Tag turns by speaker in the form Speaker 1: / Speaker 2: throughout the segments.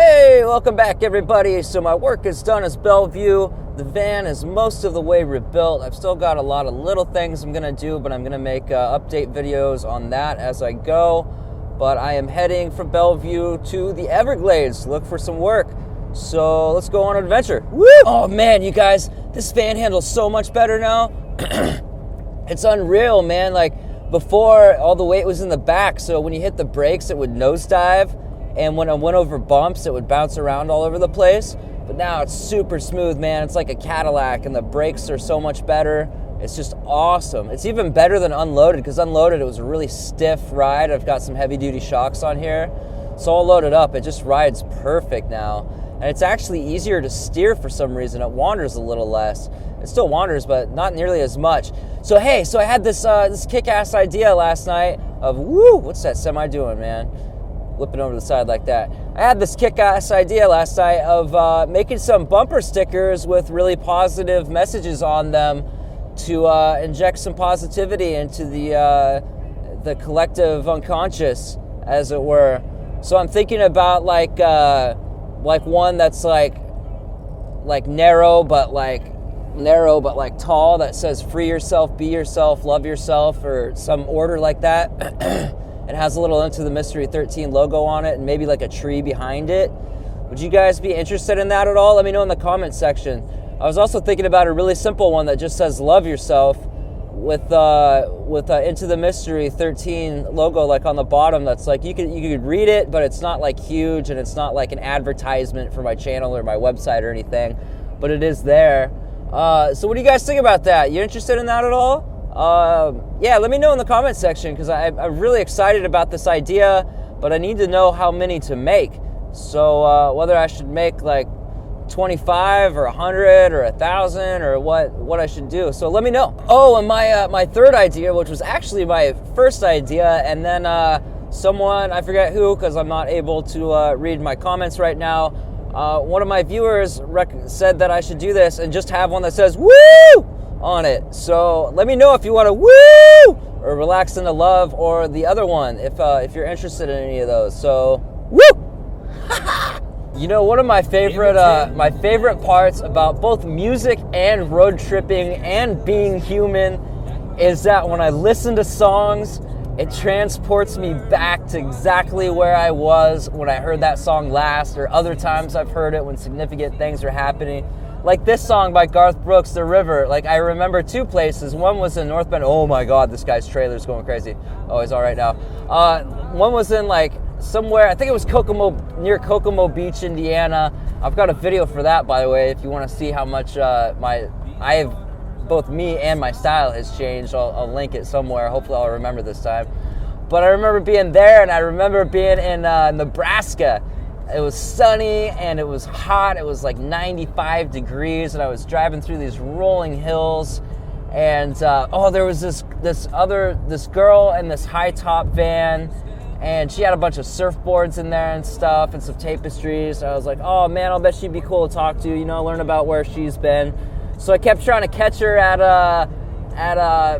Speaker 1: Hey, welcome back everybody. So my work is done as Bellevue. The van is most of the way rebuilt. I've still got a lot of little things I'm gonna do, but I'm gonna make update videos on that as I go. But I am heading from Bellevue to the Everglades to look for some work. So let's go on an adventure. Woo! Oh man, you guys, this van handles so much better now. It's unreal, man. Like before, all the weight was in the back, so when you hit the brakes, it would nosedive. And when I went over bumps, it would bounce around all over the place. But now it's super smooth, man. It's like a Cadillac, and the brakes are so much better. It's just awesome. It's even better than unloaded, because unloaded, it was a really stiff ride. I've got some heavy-duty shocks on here. So all loaded up, it just rides perfect now. And it's actually easier to steer for some reason. It wanders a little less. It still wanders, but not nearly as much. So hey, I had this kick-ass idea last night of, what's that semi doing, man? Flipping over the side like that. I had this kick-ass idea last night of making some bumper stickers with really positive messages on them to inject some positivity into the collective unconscious, as it were. So I'm thinking about like one that's like narrow but tall, that says "Free yourself, be yourself, love yourself," or some order like that. It has a little Into the Mystery 13 logo on it and maybe like a tree behind it. Would you guys be interested in that at all? Let me know in the comments section. I was also thinking about a really simple one that just says "Love yourself" with Into the Mystery 13 logo like on the bottom. That's like you could read it, but it's not like huge, and it's not like an advertisement for my channel or my website or anything, but it is there. So what do you guys think about that? You interested in that at all? Yeah, let me know in the comment section, because I'm really excited about this idea, but I need to know how many to make. So whether I should make like 25 or 100 or 1,000 or what I should do. So let me know. Oh, and my third idea, which was actually my first idea, and then someone, I forget who, because I'm not able to read my comments right now, one of my viewers said that I should do this and just have one that says "Woo!" on it. So let me know if you want to "Woo!" or "Relax into Love," or the other one, if you're interested in any of those. So woo! You know, one of my favorite parts about both music and road tripping and being human is that when I listen to songs, it transports me back to exactly where I was when I heard that song last, or other times I've heard it when significant things are happening. Like this song by Garth Brooks, "The River." Like, I remember two places. One was in North Bend. Oh my God, this guy's trailer's going crazy. Oh, he's all right now. One was in like somewhere, I think it was near Kokomo Beach, Indiana. I've got a video for that, by the way, if you want to see how much both me and my style has changed. I'll link it somewhere. Hopefully I'll remember this time. But I remember being there, and I remember being in Nebraska. It was sunny and it was hot. It was like 95 degrees, and I was driving through these rolling hills. And there was this girl in this high top van, and she had a bunch of surfboards in there and stuff, and some tapestries. I was like, oh man, I'll bet she'd be cool to talk to, learn about where she's been. So I kept trying to catch her at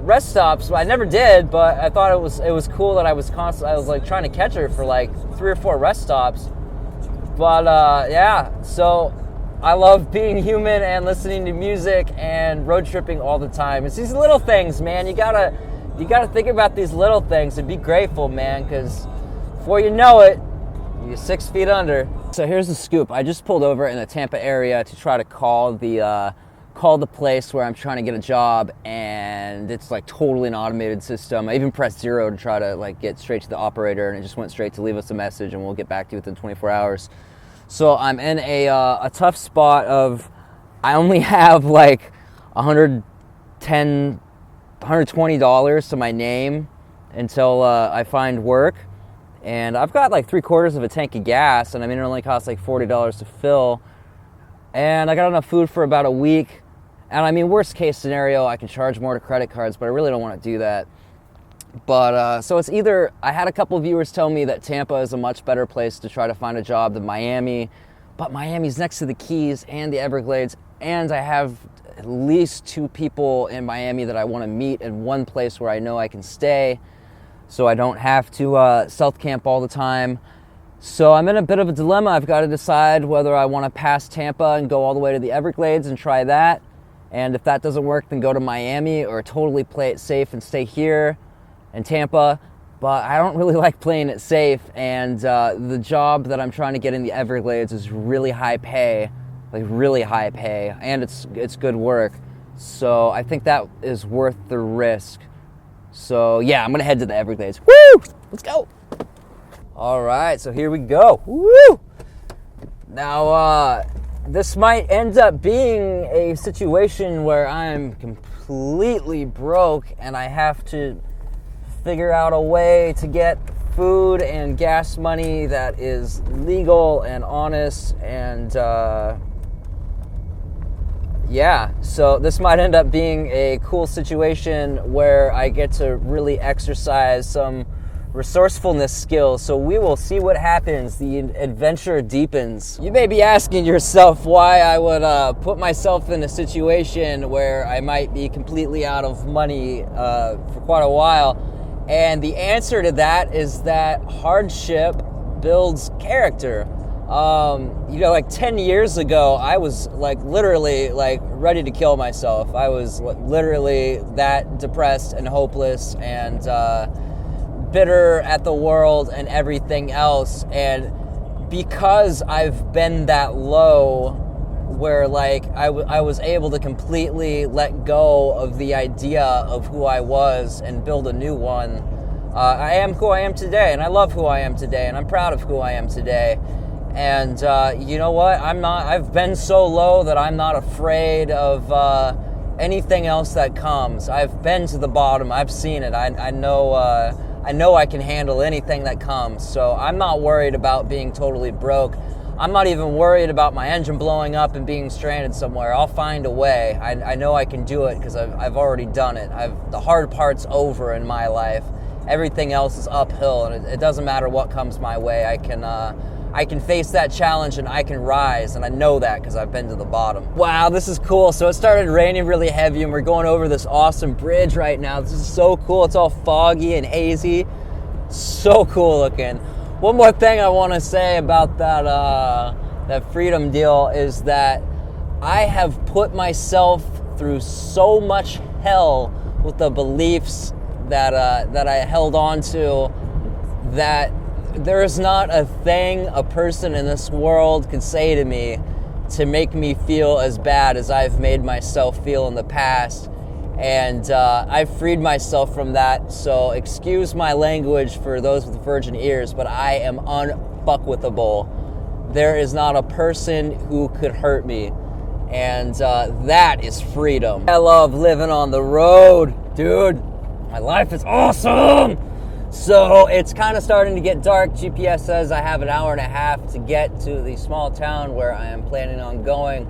Speaker 1: rest stops. I never did, but I thought it was cool that I was like trying to catch her for like 3 or 4 rest stops. But yeah, so I love being human and listening to music and road tripping all the time. It's these little things, man. You gotta think about these little things and be grateful, man, because before you know it, you're 6 feet under. So here's the scoop. I just pulled over in the Tampa area to try to call the place where I'm trying to get a job, and it's like totally an automated system. I even pressed 0 to try to like get straight to the operator, and it just went straight to leave us a message and we'll get back to you within 24 hours. So I'm in a tough spot of, I only have like $120 to my name until I find work. And I've got like 3/4 of a tank of gas, and I mean, it only costs like $40 to fill. And I got enough food for about a week. And I mean, worst case scenario, I can charge more to credit cards, but I really don't want to do that. But so it's either, I had a couple viewers tell me that Tampa is a much better place to try to find a job than Miami, but Miami's next to the Keys and the Everglades, and I have at least 2 people in Miami that I want to meet, and one place where I know I can stay, so I don't have to self camp all the time. So I'm in a bit of a dilemma. I've got to decide whether I want to pass Tampa and go all the way to the Everglades and try that. And if that doesn't work, then go to Miami, or totally play it safe and stay here in Tampa. But I don't really like playing it safe, and the job that I'm trying to get in the Everglades is really high pay, like really high pay, and it's good work. So I think that is worth the risk. So yeah, I'm gonna head to the Everglades. Woo! Let's go. All right, so here we go. Woo! Now, this might end up being a situation where I'm completely broke and I have to figure out a way to get food and gas money that is legal and honest, and yeah, so this might end up being a cool situation where I get to really exercise some resourcefulness skills. So we will see what happens. The adventure deepens. You may be asking yourself why I would put myself in a situation where I might be completely out of money for quite a while. And the answer to that is that hardship builds character. Like 10 years ago, I was like literally like ready to kill myself. I was literally that depressed and hopeless and bitter at the world and everything else. And because I've been that low, where like I was able to completely let go of the idea of who I was and build a new one, I am who I am today, and I love who I am today, and I'm proud of who I am today. And you know what? I've been so low that I'm not afraid of anything else that comes. I've been to the bottom. I've seen it. I know I can handle anything that comes. So I'm not worried about being totally broke. I'm not even worried about my engine blowing up and being stranded somewhere. I'll find a way. I know I can do it because I've already done it. The hard part's over in my life. Everything else is uphill, and it doesn't matter what comes my way. I can face that challenge and I can rise, and I know that because I've been to the bottom. Wow, this is cool. So it started raining really heavy and we're going over this awesome bridge right now. This is so cool. It's all foggy and hazy. So cool looking. One more thing I want to say about that freedom deal is that I have put myself through so much hell with the beliefs that I held on to, that there is not a thing a person in this world could say to me to make me feel as bad as I've made myself feel in the past. And I've freed myself from that, so excuse my language for those with virgin ears, but I am unfuckwithable. There is not a person who could hurt me, and that is freedom. I love living on the road, dude. My life is awesome! So it's kind of starting to get dark. GPS says I have an hour and a half to get to the small town where I am planning on going.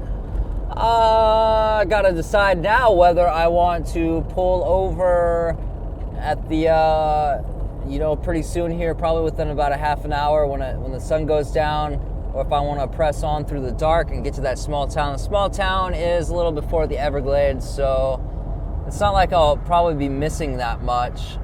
Speaker 1: I gotta decide now whether I want to pull over at the, pretty soon here, probably within about a half an hour when the sun goes down, or if I want to press on through the dark and get to that small town. The small town is a little before the Everglades, so it's not like I'll probably be missing that much.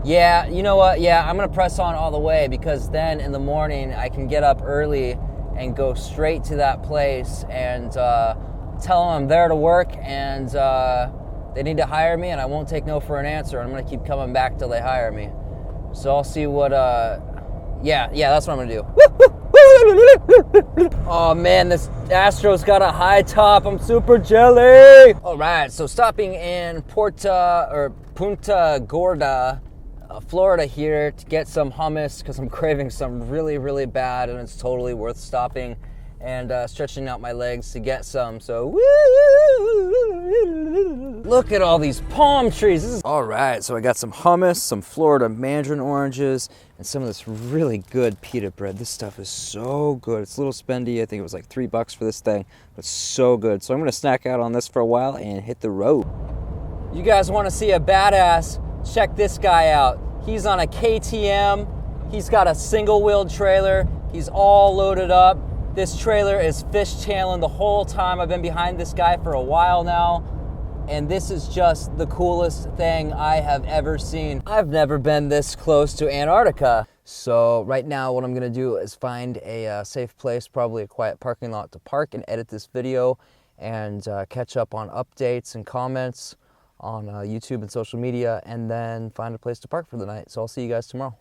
Speaker 1: Yeah, you know what? Yeah, I'm going to press on all the way, because then in the morning I can get up early and go straight to that place and tell them I'm there to work and they need to hire me, and I won't take no for an answer. I'm going to keep coming back till they hire me. So I'll see what, yeah, that's what I'm going to do. Oh man, this Astro's got a high top. I'm super jelly. All right, so stopping in Punta Gorda, Florida here to get some hummus because I'm craving some really, really bad, and it's totally worth stopping and stretching out my legs to get some. So, woo! Look at all these palm trees. All right, so I got some hummus, some Florida mandarin oranges, and some of this really good pita bread. This stuff is so good. It's a little spendy. I think it was like $3 for this thing, but so good. So I'm gonna snack out on this for a while and hit the road. You guys wanna see a badass? Check this guy out. He's on a KTM. He's got a single-wheeled trailer. He's all loaded up. This trailer is fishtailing the whole time. I've been behind this guy for a while now, and this is just the coolest thing I have ever seen. I've never been this close to Antarctica. So right now what I'm gonna do is find a safe place, probably a quiet parking lot to park, and edit this video and catch up on updates and comments on YouTube and social media, and then find a place to park for the night. So I'll see you guys tomorrow.